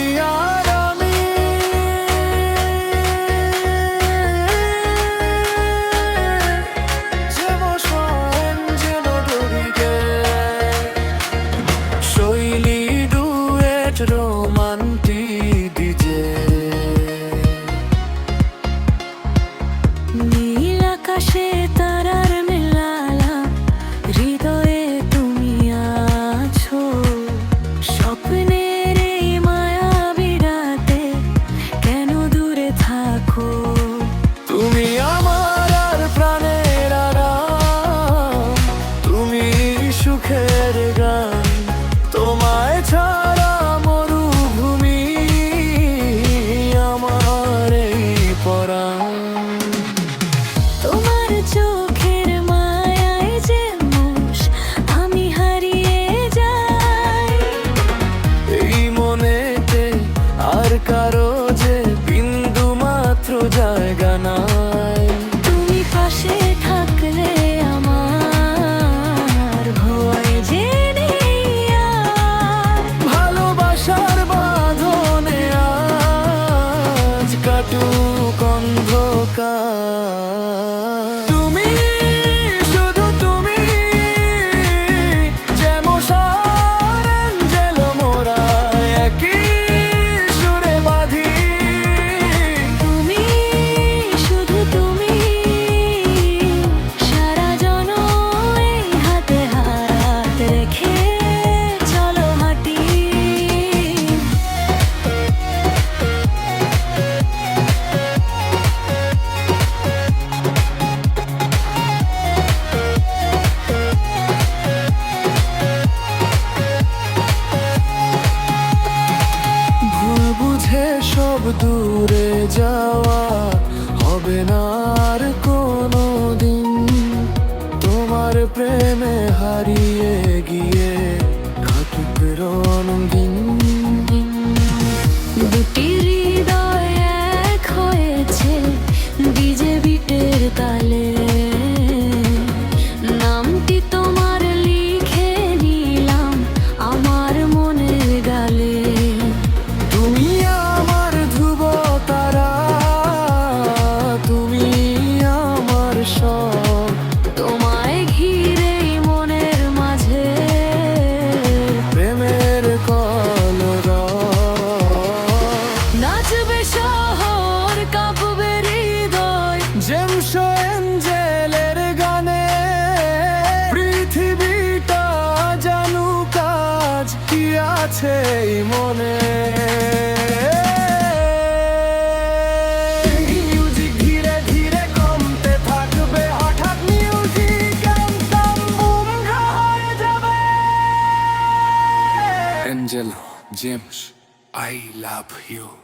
তুমি আর আমি siamo solo dorige শৈলী ডুয়েট রোমান্টিক ডিজে নীল আকাশে তারার মেলালাম হৃদয়ে তুমি আছো স্বপ্নের এই মায়াবী রাতে কেন দূরে থাকো তুমি আমার আর প্রাণের আরাম তুমি সুখের গান তোমায় ছাড়া মরুভূমি আমার এই পরাণ তোমার চোখের মায়ায় যে মোষ আমি হারিয়ে যাই এই মনেতে আর কারো যে বিন্দু মাত্র জায়গা নাই তুমি পাশে থাকলে আমার ভয় যে নেই আর ভালোবাসার বাঁধনে আজ কাটুক অন্ধকার তুমি শুধু তুমি যেমন সার অ্যাঞ্জেলো মোরা একই সুরে বাঁধি তুমি শুধু তুমি সারা জনম এই হাতে হাত রেখে চলো হাঁটি ভুল বুঝে সব দূরে যাওয়া হবে না আর কোনো দিন তোমার প্রেমে হারিয়ে গিয়ে কাটুক রঙিন দুটি হৃদয় এক হয়েছে ডিজে বিটের তালে নামটি তোমার লিখে নিলাম আমার মনের গালে তুমি আমার ধ্রুব তারা তুমি আমার সব তোমায় ঘিরেই মনের মাঝে প্রেমের কলরব নাচবে শহর কাঁপবে হৃদয় জেমস অ্যাঞ্জেলের গানে পৃথিবীটা জানুক আজ কি আছে এই মনে মিউজিক ধীরে ধীরে কমতে থাকবে হঠাৎ মিউজিক অ্যান্থাম বুমরা হয়ে যাবে Angelo James I love you